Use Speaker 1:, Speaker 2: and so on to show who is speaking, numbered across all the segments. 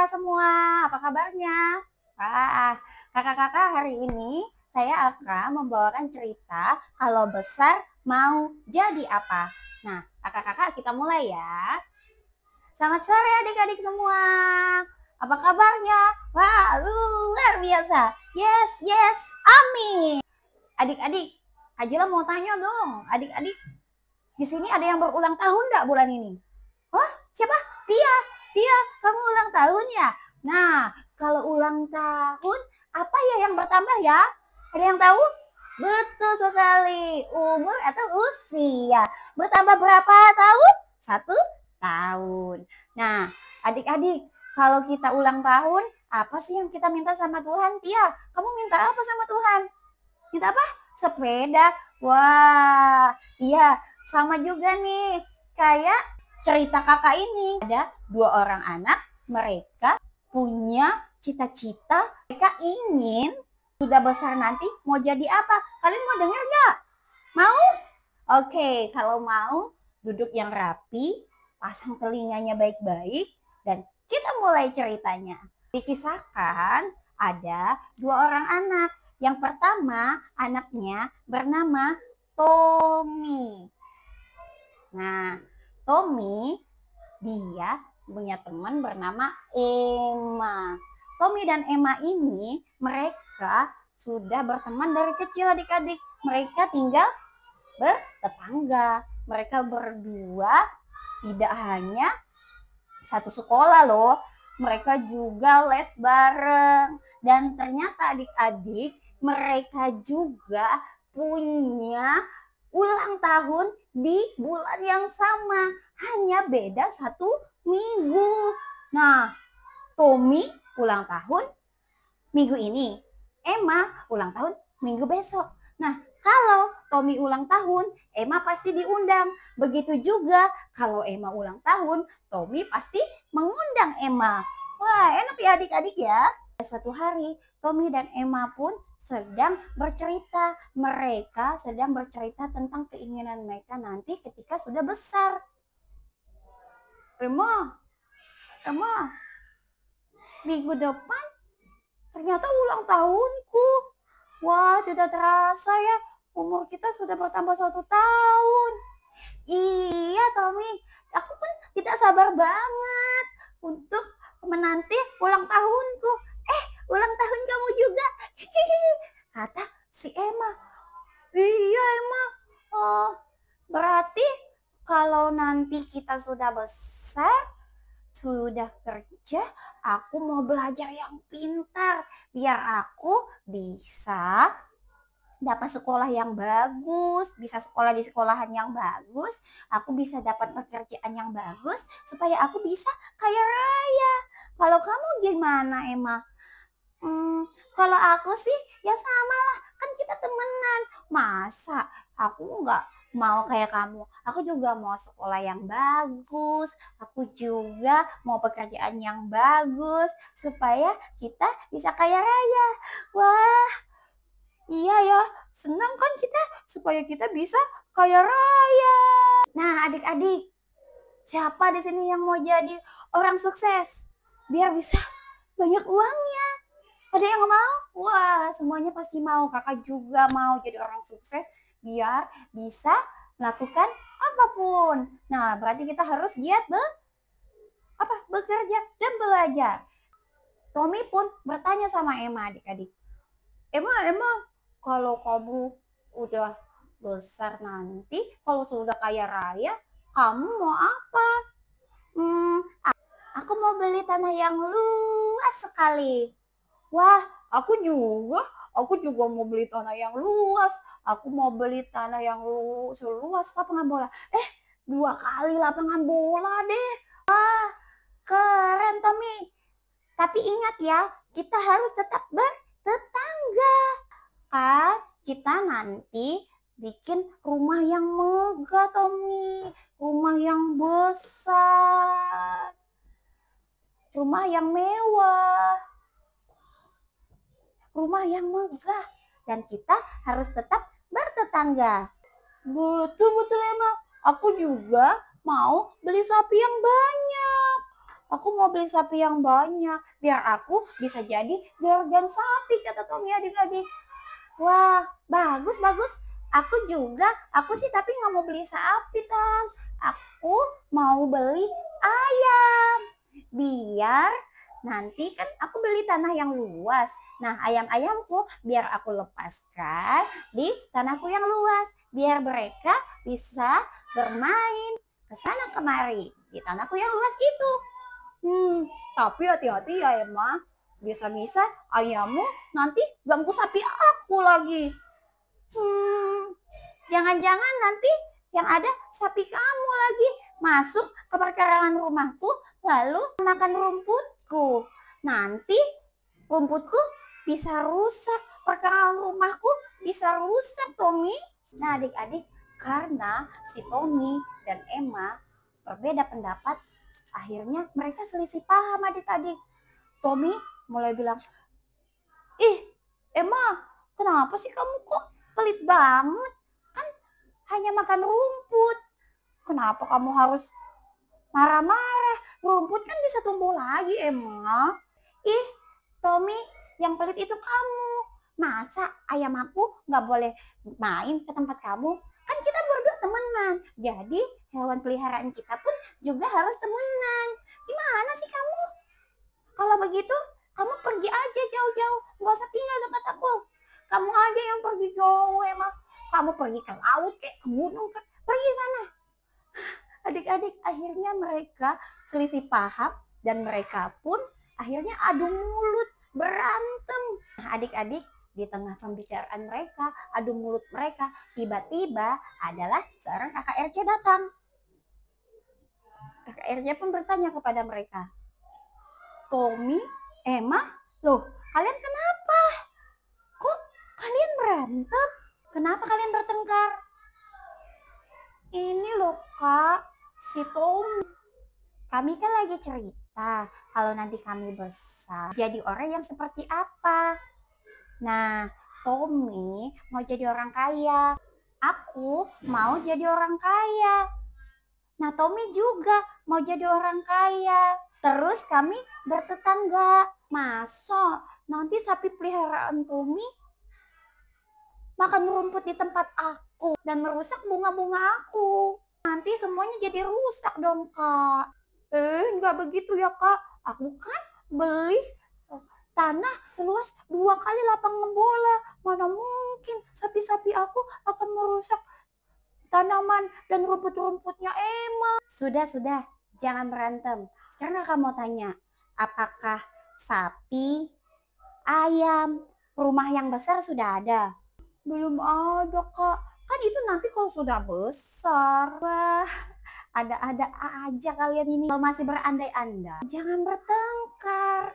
Speaker 1: semua, apa kabarnya? Wah, kakak-kakak hari ini saya akan membawakan cerita kalau besar mau jadi apa. Nah, kakak-kakak kita mulai ya. Selamat sore adik-adik semua. Apa kabarnya? Wah, luar biasa. Yes, yes, amin. Adik-adik, Kajila mau tanya dong. Adik-adik, di sini ada yang berulang tahun nggak bulan ini? Wah, siapa? Tia. Tia, kamu ulang tahun ya? Nah, kalau ulang tahun, apa ya yang bertambah ya? Ada yang tahu? Betul sekali, umur atau usia. Bertambah berapa tahun? 1 tahun. Nah, adik-adik, kalau kita ulang tahun, apa sih yang kita minta sama Tuhan? Tia, kamu minta apa sama Tuhan? Minta apa? Sepeda. Wah, iya, sama juga nih. Kayak cerita kakak ini. Ada 2 orang anak, mereka punya cita-cita, mereka ingin sudah besar nanti mau jadi apa? Kalian mau dengar nggak? Mau? Oke, kalau mau duduk yang rapi, pasang telinganya baik-baik, dan kita mulai ceritanya. Dikisahkan ada 2 orang anak. Yang pertama, anaknya bernama Tommy. Nah, Tommy dia punya teman bernama Emma. Tommy dan Emma ini mereka sudah berteman dari kecil adik-adik. Mereka tinggal bertetangga. Mereka berdua tidak hanya satu sekolah loh. Mereka juga les bareng. Dan ternyata adik-adik mereka juga punya ulang tahun di bulan yang sama. Hanya beda 1 minggu. Nah, Tommy ulang tahun minggu ini. Emma ulang tahun minggu besok. Nah, kalau Tommy ulang tahun, Emma pasti diundang. Begitu juga kalau Emma ulang tahun, Tommy pasti mengundang Emma. Wah, enak ya adik-adik ya. Suatu hari, Tommy dan Emma pun sedang bercerita. Mereka sedang bercerita tentang keinginan mereka nanti ketika sudah besar. Emma, minggu depan ternyata ulang tahunku. Wah, tidak terasa ya, umur kita sudah bertambah 1 tahun. Iya, Tommy, aku pun tidak sabar banget untuk menanti ulang tahunku. Ulang tahun kamu juga, kata si Emma. Iya, Emma. Oh, berarti kalau nanti kita sudah besar, sudah kerja, aku mau belajar yang pintar biar aku bisa dapat sekolah yang bagus, bisa sekolah di sekolahan yang bagus, aku bisa dapat pekerjaan yang bagus supaya aku bisa kaya raya. Kalau kamu gimana, Emma? Kalau aku sih ya sama lah, kan kita temenan. Masa aku nggak mau kayak kamu? Aku juga mau sekolah yang bagus, aku juga mau pekerjaan yang bagus supaya kita bisa kaya raya. Wah, iya ya, senang kan kita supaya kita bisa kaya raya. Nah, adik-adik, siapa di sini yang mau jadi orang sukses? Biar bisa banyak uangnya. Ada yang mau? Wah, semuanya pasti mau. Kakak juga mau jadi orang sukses biar bisa melakukan apapun. Nah, berarti kita harus giat bekerja dan belajar. Tommy pun bertanya sama Emma, adik-adik. Emma, kalau kamu udah besar nanti, kalau sudah kaya raya, kamu mau apa? Aku mau beli tanah yang luas sekali. Wah, aku juga mau beli tanah yang luas. Aku mau beli tanah yang seluas lapangan bola. 2 kali lapangan bola deh. Wah, keren Tommy. Tapi ingat ya, kita harus tetap bertetangga. Kan kita nanti bikin rumah yang megah, Tommy. Rumah yang besar. Rumah yang mewah. Rumah yang megah, dan kita harus tetap bertetangga. Betul Emma. Aku juga mau beli sapi yang banyak. Aku mau beli sapi yang banyak, biar aku bisa jadi juragan sapi, kata Tommy adik-adik. Wah, bagus, bagus. Aku sih tapi nggak mau beli sapi, Tom. Aku mau beli ayam. Biar nanti kan aku beli tanah yang luas. Nah, ayam-ayamku biar aku lepaskan di tanahku yang luas. Biar mereka bisa bermain ke sana kemari di tanahku yang luas itu. Tapi hati-hati ya Emma. Bisa-bisa ayammu nanti ganggu sapi aku lagi. Jangan-jangan nanti yang ada sapi kamu lagi masuk ke perkarangan rumahku lalu makan rumputku. Nanti rumputku bisa rusak, perkarangan rumahku bisa rusak, Tommy. Nah, adik-adik, karena si Tommy dan Emma berbeda pendapat, akhirnya mereka selisih paham adik-adik. Tommy mulai bilang, "Ih, Emma, kenapa sih kamu kok pelit banget? Kan hanya makan rumput. Kenapa kamu harus marah-marah? Rumput kan bisa tumbuh lagi, Emma." "Ih, Tommy, yang pelit itu kamu. Masa ayam aku nggak boleh main ke tempat kamu? Kan kita berdua temenan. Jadi hewan peliharaan kita pun juga harus temenan. Gimana sih kamu? Kalau begitu, kamu pergi aja jauh-jauh. Nggak usah tinggal dekat aku. Kamu aja yang pergi jauh, emang. Kamu pergi ke laut, ke gunung, pergi sana." Adik-adik, akhirnya mereka selisih paham dan mereka pun akhirnya adu mulut, berantem. Nah, adik-adik, di tengah pembicaraan mereka, adu mulut mereka, tiba-tiba adalah seorang kakak RC datang. Kakak RC pun bertanya kepada mereka, "Tommy, Emma, loh kalian kenapa? Kok kalian berantem? Kenapa kalian bertengkar?" "Ini loh kak, si Tommy. Kami kan lagi cerita kalau nanti kami besar jadi orang yang seperti apa. Nah, Tommy mau jadi orang kaya. Aku mau jadi orang kaya. Nah, Tommy juga mau jadi orang kaya. Terus kami bertetangga. Masa nanti sapi peliharaan Tommy makan rumput di tempat aku dan merusak bunga-bunga aku. Nanti semuanya jadi rusak dong, Kak." Nggak begitu ya, Kak. Aku kan beli tanah seluas 2 kali lapangan bola. Mana mungkin sapi-sapi aku akan merusak tanaman dan rumput-rumputnya Emma. Sudah, jangan berantem. Sekarang Kakak mau tanya, apakah sapi, ayam, rumah yang besar sudah ada? Belum ada, Kak. Kan itu nanti kalau sudah besar. Wah, ada-ada aja kalian ini. Kalau masih berandai-andai, jangan bertengkar.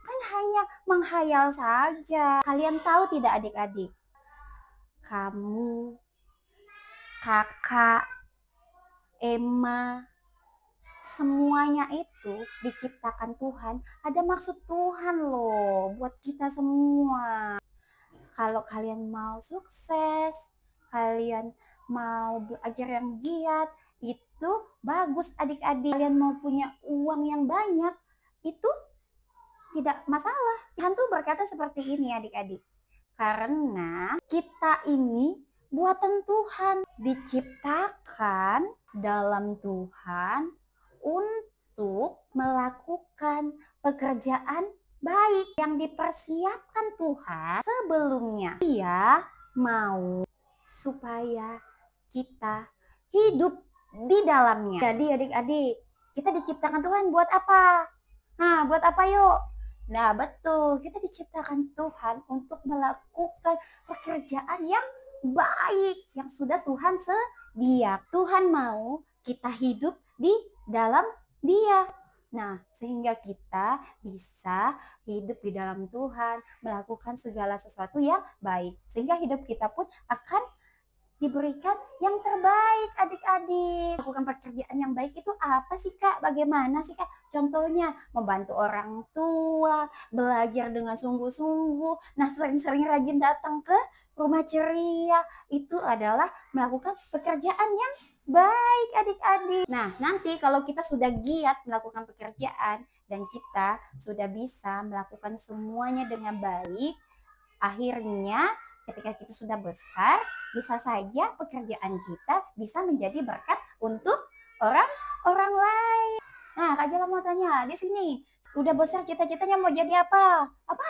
Speaker 1: Kan hanya menghayal saja. Kalian tahu tidak adik-adik? Kamu, kakak, Emma, semuanya itu diciptakan Tuhan. Ada maksud Tuhan loh buat kita semua. Kalau kalian mau sukses, kalian mau belajar yang giat, itu bagus adik-adik. Kalian mau punya uang yang banyak, itu tidak masalah. Tuhan tuh berkata seperti ini adik-adik. Karena kita ini buatan Tuhan, diciptakan dalam Tuhan untuk melakukan pekerjaan baik yang dipersiapkan Tuhan sebelumnya. Dia mau supaya kita hidup di dalamnya. Jadi adik-adik, kita diciptakan Tuhan buat apa? Nah, buat apa yuk? Nah, betul. Kita diciptakan Tuhan untuk melakukan pekerjaan yang baik yang sudah Tuhan sedia. Tuhan mau kita hidup di dalam Dia. Nah, sehingga kita bisa hidup di dalam Tuhan, melakukan segala sesuatu yang baik. Sehingga hidup kita pun akan diberikan yang terbaik adik-adik. Melakukan pekerjaan yang baik itu apa sih Kak? Bagaimana sih Kak? Contohnya membantu orang tua, belajar dengan sungguh-sungguh. Nah, sering-sering rajin datang ke rumah ceria. Itu adalah melakukan pekerjaan yang baik adik-adik. Nah, nanti kalau kita sudah giat melakukan pekerjaan dan kita sudah bisa melakukan semuanya dengan baik, akhirnya ketika kita sudah besar, bisa saja pekerjaan kita bisa menjadi berkat untuk orang-orang lain. Nah, Kak Jala mau tanya, di sini udah besar cita-citanya mau jadi apa? Apa?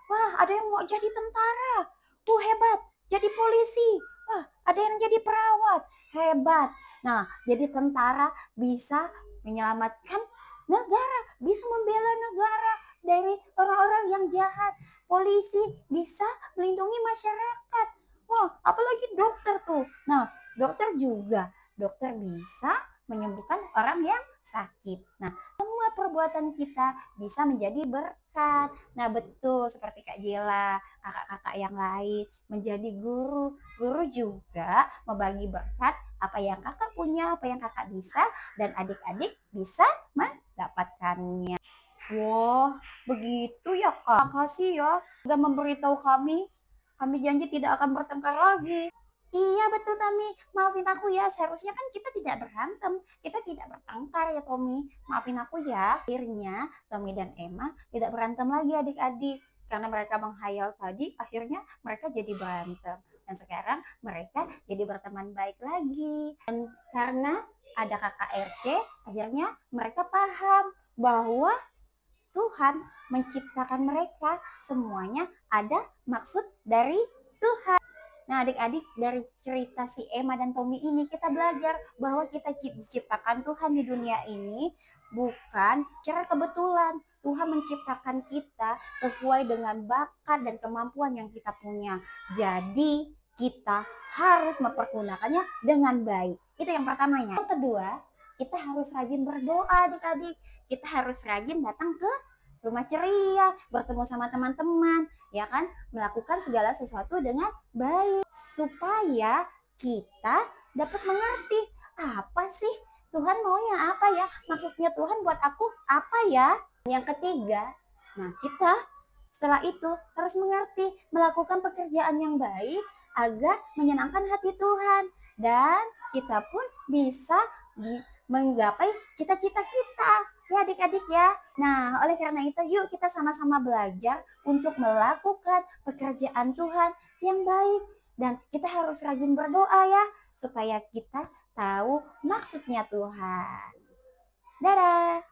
Speaker 1: Wah, ada yang mau jadi tentara. Hebat. Jadi polisi. Wah, ada yang jadi perawat. Hebat. Nah, jadi tentara bisa menyelamatkan negara, bisa membela negara dari orang-orang yang jahat. Polisi bisa melindungi masyarakat. Wah, apalagi dokter tuh. Nah, dokter juga. Dokter bisa menyembuhkan orang yang sakit. Nah, semua perbuatan kita bisa menjadi berkat. Nah, betul seperti Kak Jela, kakak-kakak yang lain menjadi guru. Guru juga membagi berkat apa yang kakak punya, apa yang kakak bisa, dan adik-adik bisa mendapatkannya. Wah, begitu ya Kak. Makasih ya sudah memberitahu kami. Kami janji tidak akan bertengkar lagi. Iya betul Tommy, maafin aku ya, seharusnya kan kita tidak berantem, kita tidak bertengkar ya Tommy, maafin aku ya. Akhirnya Tommy dan Emma tidak berantem lagi adik-adik, karena mereka menghayal tadi, akhirnya mereka jadi berantem. Dan sekarang mereka jadi berteman baik lagi. Dan karena ada kakak RC, akhirnya mereka paham bahwa Tuhan menciptakan mereka, semuanya ada maksud dari Tuhan. Nah, adik-adik, dari cerita si Emma dan Tommy ini kita belajar bahwa kita diciptakan Tuhan di dunia ini bukan secara kebetulan. Tuhan menciptakan kita sesuai dengan bakat dan kemampuan yang kita punya. Jadi, kita harus mempergunakannya dengan baik. Itu yang pertamanya. Yang kedua, kita harus rajin berdoa adik-adik. Kita harus rajin datang ke rumah ceria, bertemu sama teman-teman, ya kan? Melakukan segala sesuatu dengan baik supaya kita dapat mengerti apa sih Tuhan maunya apa ya? Maksudnya Tuhan buat aku apa ya? Yang ketiga, nah kita setelah itu harus mengerti melakukan pekerjaan yang baik agar menyenangkan hati Tuhan dan kita pun bisa menggapai cita-cita kita ya adik-adik ya. Nah, oleh karena itu yuk kita sama-sama belajar untuk melakukan pekerjaan Tuhan yang baik. Dan kita harus rajin berdoa ya, supaya kita tahu maksudnya Tuhan. Dadah!